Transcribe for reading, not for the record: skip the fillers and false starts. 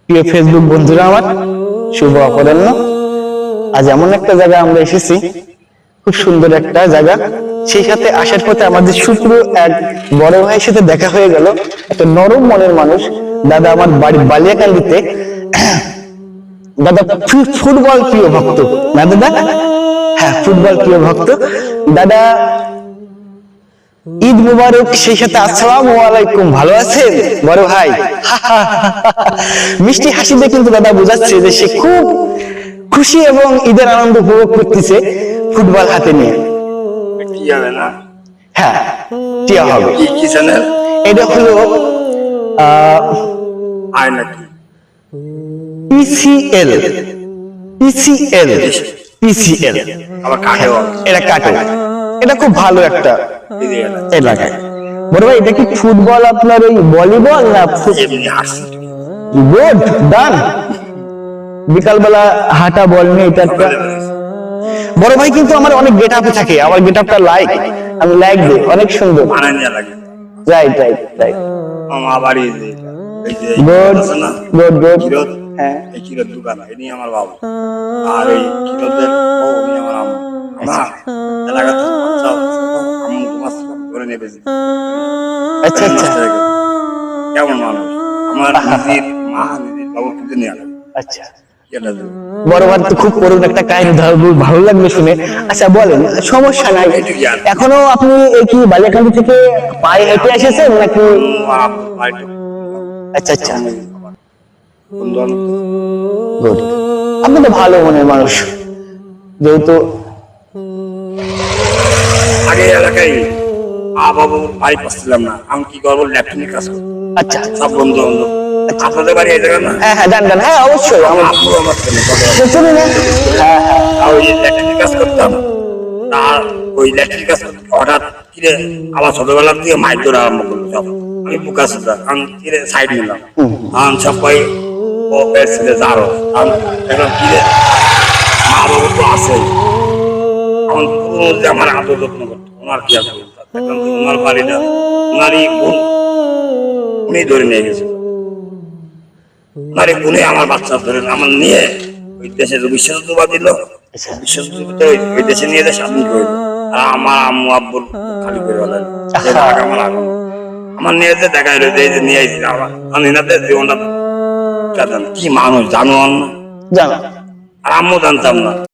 প্রিয় ফেসবুক বন্ধুরা, আমার শুভ অপরাহ্ন। আজ এমন একটা জায়গা আমরা এসেছি, খুব সুন্দর একটা জায়গা। সেই সাথে আসার পথে আমাদের সুপ্রিয় এক বড় ভাইয়ের সাথে দেখা হয়ে গেল। একটা নরম মনের মানুষ দাদা, আমার বাড়ি বালিয়াকান্দিতে। দাদা ফুটবল প্রিয় ভক্ত না দাদা? হ্যাঁ, ফুটবল প্রিয় ভক্ত দাদা। ঈদ মুবারক, সেই সাথে আসসালামু আলাইকুম। ভালো আছেন বড় ভাই? মিষ্টি হাসিতে কিন্তু দাদা বোঝাচ্ছে যে সে খুব খুশি এবং ঈদের আনন্দ উপভোগ করতেছে ফুটবল হাতে নিয়ে। হ্যাঁ, টিয়া হবে। এটা হলো পিসিএল। পিসিএল পিসিএল এটা কাটে। এটা খুব ভালো একটা এলাকা। বড় ভাই, এটা কি ফুটবল আপনার ওই ভলিবল না গুড ডান? বিকালবেলা হাঁটা বল নিয়ে এটা একটা। বড় ভাই কিন্তু আমার অনেক গেট আপে থাকে, আমার গেট আপটা লাইক, আমি লাইক দিই, অনেক সুন্দর। Right right right. Good good good. হ্যাঁ, এই কিরোর দোকান, এনি আমার বাবু, আর এই কিরোদের বউ উনি আমার আম্মু। আমার এলাকাতে আম্মু মাছ ধরে নেবে। আচ্ছা আচ্ছা, কেমন মানুষ আমার নিজের মা, নিজের বাবু কিন্তু নিয়ে আলো। আচ্ছা, বড় ভাই তো খুব করুন একটা কাহিনী, ভালো লাগলো শুনে। আচ্ছা বলেন, সমস্যা নাই। এখনো আপনি কি বালিয়াকান্দি থেকে পায়ে হেঁটে এসেছেন নাকি? আচ্ছা আচ্ছা, আপনি তো ভালো মনের মানুষ। যেহেতু আগে এলাকায় বাবু বাড়ি পাচ্ছিলাম না, আমি কি করবো, ল্যাপটপে কাজ করবো। আচ্ছা, সব বন্ধু বান্ধব। আপনাদের বাড়ি এই জায়গা না? হ্যাঁ হ্যাঁ, জান জান, হ্যাঁ অবশ্যই। আমার আব্বু আমার ছেলে শুনি না। হ্যাঁ হ্যাঁ, ওই ল্যাপটপে কাজ করতাম। তার ওই ল্যাপটপে কাজ করতে হঠাৎ কিরে আমার ছোটবেলার দিয়ে মাইক ধরে আরম্ভ করলো। সব আমি বুকা সুদা, আমি কিরে সাইড নিলাম। আমি সবাই ও ছেলে যারো, আমি দেখলাম কিরে মা বাবু তো আছে, আমার আদর যত্ন করতো। ওনার কি আর দেখলাম যে ওনার বাড়িটা ওনারই বোন, উনি ধরে নিয়ে গেছিল। ওনারই বোনে আমার বাচ্চা ধরে আমার নিয়ে ওই দেশে বিশ্বযুদ্ধ দিল। বিশ্বযুদ্ধ ওই দেশে নিয়ে যায় স্বাধীন করে দিল। আর আমার আম্মু আব্বুর খালি করে আমার নিয়ে যে দেখা রয়েছে নিয়ে আইছিল আমার এনাদের জীবনটা কি মানুষ জানো না, জানো। আর আম্মু জানতাম না।